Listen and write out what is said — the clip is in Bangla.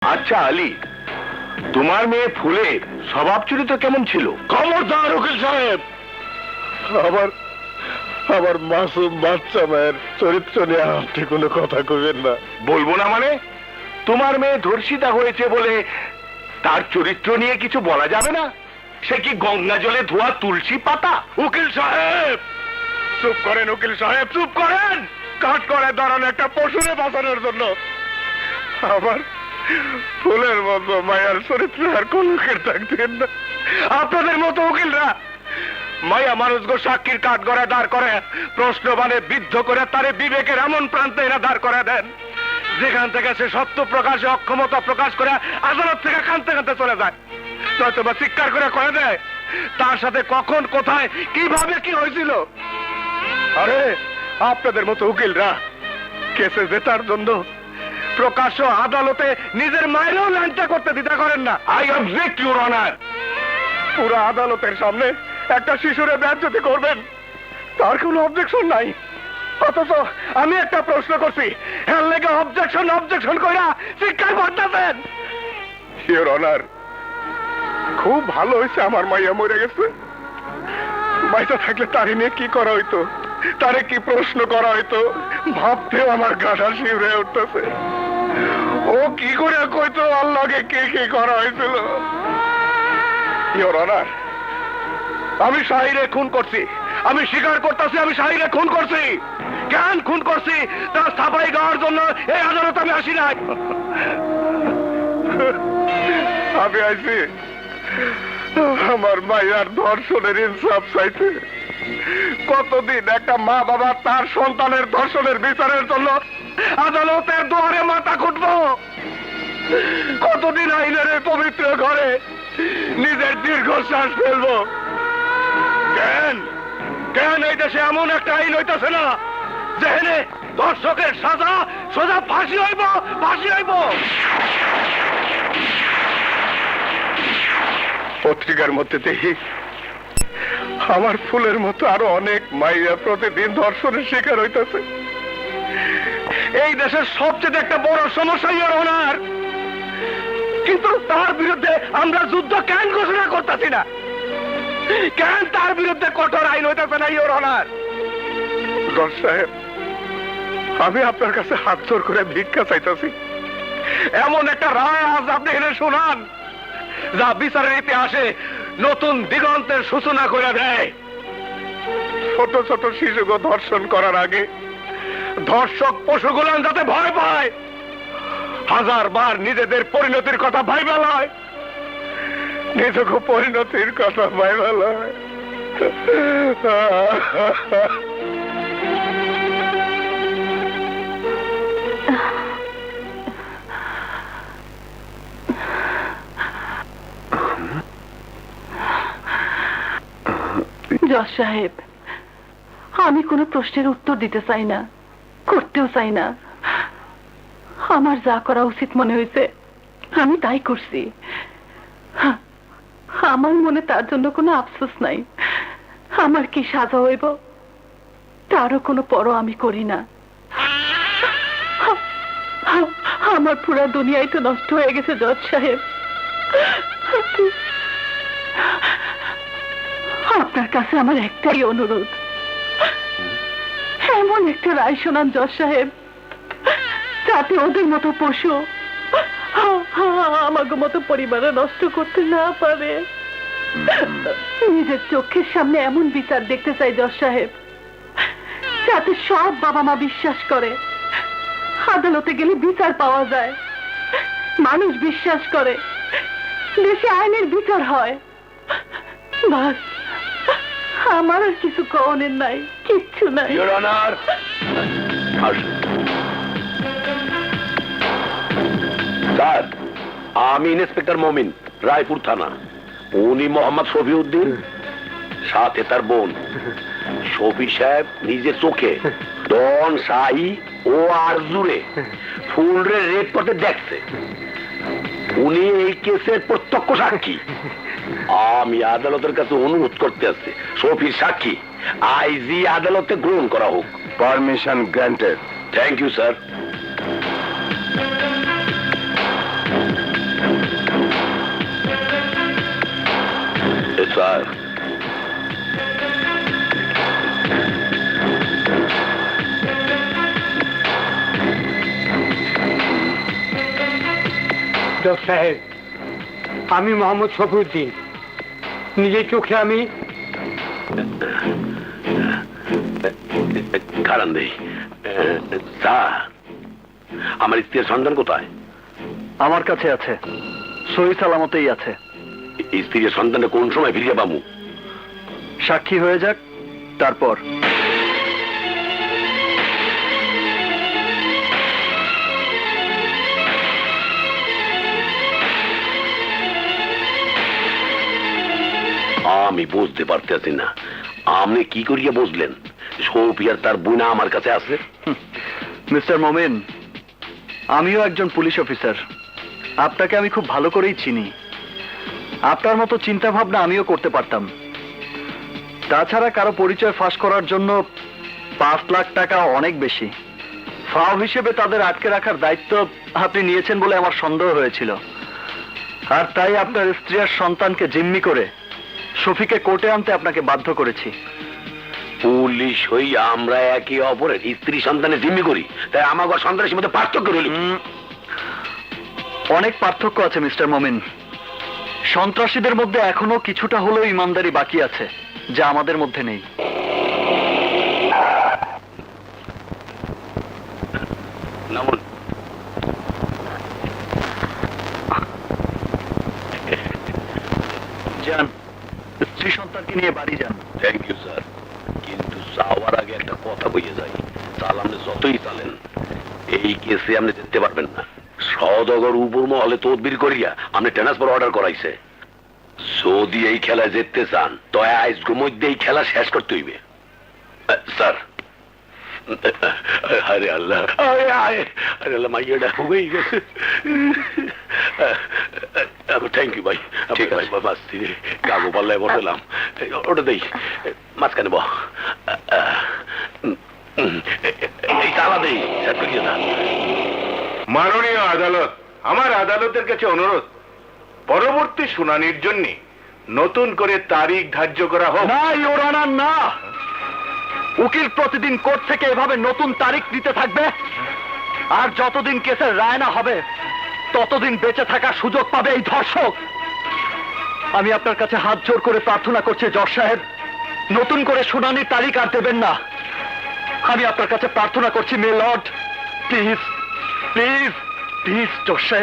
আচ্ছা আলী, তোমার মেয়ে ফুলের স্বভাব চরিত্র কেমন ছিল? খবরদার উকিল সাহেব, আমার আমার মাসুম বাচ্চা মেয়ের চরিত্র নিয়ে আপনি কোনো কথা কইবেন না। বলবো না মানে? তোমার মেয়ে ধর্ষিতা হয়েছে বলে তার চরিত্র নিয়ে কিছু বলা যাবে না? সে কি গঙ্গা জলে ধোয়া তুলসী পাতা? উকিল সাহেব চুপ করেন, উকিল সাহেব চুপ করেন। কাঠ করে দাঁড়ানো একটা পশুরে বাঁচানোর জন্য আমার ফুলের মতো মায়ার চরিত্র আর কোন উকিল থাকতেন না। আপনাদের মতো উকিলরা মায়া মানুষগো সাক্ষীর কাঠ গড়ে দাঁড় করে প্রশ্ন মানে বিদ্ধ করে তারে বিবেকের এমন প্রান্তে এরা দাঁড় করে দেন যেখান থেকে সে সত্য প্রকাশে অক্ষমতা প্রকাশ করে আদালত থেকে কানতে কানতে চলে যায়, নয়তো বা চিৎকার করে দেয় তার সাথে কখন কোথায় কিভাবে কি হয়েছিল। আরে আপনাদের মতো উকিলরা কেসে জেতার জন্য প্রকাশ্য আদালতে নিজের মায়েরও ল্যাংটা করতে দ্বিধা করেন না। I object your honour. পুরো আদালতের সামনে একটা শিশুরে বেজ্জতি করবেন, তার কোনো অবজেকশন নাই। অথচ আমি একটা প্রশ্ন করছি, এর লেগে অবজেকশন কইরা শিক্ষায় ভরতেছেন। ইউর অনার, খুব ভালো হয়েছে আমার মাইয়া মরে গেছে। মাইটা থাকলে তারে নিয়ে কি করা হইতো, তারে কি প্রশ্ন করা হইতো, ভাবতেও আমার গাটা শিউরে উঠতেছে। ও কি করে কইতো আল্লাহকে কে কি করা হয়েছিল। ইউর অনার, আমি শাহিরে খুন করছি, আমি স্বীকার করতেছি আমি শাহিরে খুন করছি। কেন খুন করছি তার সাফাই গাওয়ার জন্য এই আদালত আমি আসি নাই। আমি আইছি আমার মায়ের ধর্ষণের ইনসাফ চাইতে। কতদিন একটা মা বাবা তার সন্তানের ধর্ষণের বিচারের জন্য আদালতের দুয়ারে মাথা খুঁটবো? কতদিন আইনের এই পবিত্র ঘরে নিজের দীর্ঘশ্বাস ফেলবো? কেন কেন এই দেশে এমন একটা আইন হইতেছে না যেখানে ধর্ষকের সাজা সোজা ফাঁসি হইব? পত্রিকার মধ্যে দেখি আমার ফুলের মতো আরো অনেক মাইয়া প্রতিদিন ধর্ষণের শিকার হইতেছে। এই দেশের সবচেয়ে একটা বড় সমস্যা ইওর অনার, কিন্তু তার বিরুদ্ধে আমরা যুদ্ধ কেন ঘোষণা করতেছি না? কেন তার বিরুদ্ধে কঠোর আইন হইতেছে না ইওর অনার? জজ সাহেব, আমি আপনার কাছে হাত জোর করে ভিক্ষা চাইতেছি, এমন একটা রায় আজ আপনি এনে শোনান যা বিচারের ইতিহাসে নতুন দিগন্তের সূচনা করে দেয়। ছোট ছোট শিশুকে ধর্ষণ করার আগে ধর্ষক পশুগুলান যাতে ভয় পায়, 1000 বার নিজেদের পরিণতির কথা ভাইবা লয়, নিজেকে পরিণতির কথা ভাইবা লয়। জজ সাহেব, আমি কোনো প্রশ্নের উত্তর দিতে চাই না, করতেও চাই না। আমার যা করা উচিত মনে হয়েছে আমি তাই করছি। আমার মনে তার জন্য কোনো আফসোস নাই। আমার কি সাজা হইব তারও কোনো পরোয়া আমি করি না। আমার পুরা দুনিয়ায় তো নষ্ট হয়ে গেছে জজ সাহেব। আপনার কাছে আমার একটাই অনুরোধ, এমন একটা রায় শোনান জজ সাহেব যাতে ওদের মতো পশু আমাকে মতো পরিবারে নষ্ট করতে না পারে। নিজের চোখের সামনে এমন বিচার দেখতে চাই জজ সাহেব যাতে সব বাবা মা বিশ্বাস করে আদালতে গেলে বিচার পাওয়া যায়, মানুষ বিশ্বাস করে দেশে আইনের বিচার হয়। বাস, আমার আর কিছু কওনের নাই, কিচ্ছু নাই। ইওর অনার, স্যার, আমি ইন্সপেক্টর মমিন, রায়পুর থানা। উনি মোহাম্মদ শফিউদ্দিন, সাথে তার বোন। শফি সাহেব নিজে চোখে ডন শাহী ও আরজুরে ফুলরে রেপ করতে দেখছে। উনি এই কেসের প্রত্যক্ষ সাক্ষী। আমি আদালতের কাছে অনুরোধ করতে আসছি শফির সাক্ষী আইজি আদালতে গ্রহণ করা হোক। Permission granted. Thank you sir. জজ সাহেব, আমি মোহাম্মদ শফিউদ্দিন, নিজের চোখে আমি কারণ দেই স্যার, আমার স্ত্রীর সন্তান কোথায়? আমার কাছে আছে, সহি সালামতেই আছে। স্ত্রীর সন্তানটা কোন সময় ফিরিয়ে পাবো? সাক্ষী হয়ে যাক, তারপর। আমি বুঝতে পারতেছি না, আপনি কি করিয়া বুঝলেন সৌফিয়ার তার বোনা আমার কাছে আছে? মিস্টার মোমেন, আমিও একজন পুলিশ অফিসার, আপনাকে আমি খুব ভালো করেই চিনি। আপনার মতো চিন্তা ভাবনা আমিও করতে পারতাম। তাছাড়া কারো পরিচয় ফাঁস করার জন্য 5 লাখ টাকা অনেক বেশি। ফাও হিসেবে তাদের আটকে রাখার দায়িত্ব আপনি নিয়েছেন বলে আমার সন্দেহ হয়েছিল, আর তাই আপনার স্ত্রী আর সন্তানকে জিম্মি করে শফিকে কোর্টে আনতে আপনাকে বাধ্য করেছি। পুলিশ হই আমরা একে অপরের স্ত্রী সন্তানের জিম্মি করি, তাই আমার সন্তানের মধ্যে পার্থক্য রইল। অনেক পার্থক্য আছে মিস্টার মোমিন। সন্ত্রাসীদের মধ্যে এখনো কিছুটা হলেও ইমানদারি বাকি আছে, যা আমাদের মধ্যে নেই। নামুন। যান, স্ত্রী সন্তানকে নিয়ে বাড়ি যান। থ্যাংক ইউ স্যার, কিন্তু যাওয়ার আগে একটা কথা বইয়ে যাই। চাল আপনি যতই চালেন, এই কেসে আপনি যেতে পারবেন না। সদগর উপর মহলে তদবির করিয়া আপনি ট্রান্সফার অর্ডার করাইছে। যদি এই খেলায় জিততে চান, তো আজকের মধ্যে এই খেলা শেষ করতে হইবে। স্যার, আরে আল্লাহ, আরে আল্লাহ, মাইয়াটা হয়েই গেছে। থ্যাংক ইউ ভাই, ঠিক আছে বাস, কাগো পাল্লায় বসালাম, ওটা দেই মাঝখানে বহ, এই তালা দেই। মাননীয় আদালত, আমার আদালতের কাছে অনুরোধ, পরবর্তী শুনানির জন্য নতুন করে তারিখ ধার্য করা হোক। না ইওর অনার, না। উকিল প্রতিদিন কোর্ট থেকে এভাবে নতুন তারিখ দিতে থাকবে, আর যতদিন কেসের রায় না হবে ততদিন বেঁচে থাকার সুযোগ পাবে এই ধর্ষক। আমি আপনার কাছে হাত জোর করে প্রার্থনা করছি জজ সাহেব, নতুন করে শুনানির তারিখ আর দেবেন না। আমি আপনার কাছে প্রার্থনা করছি, মে লর্ড, প্লিজ প্লিজ প্লিজ জজ সাহেব।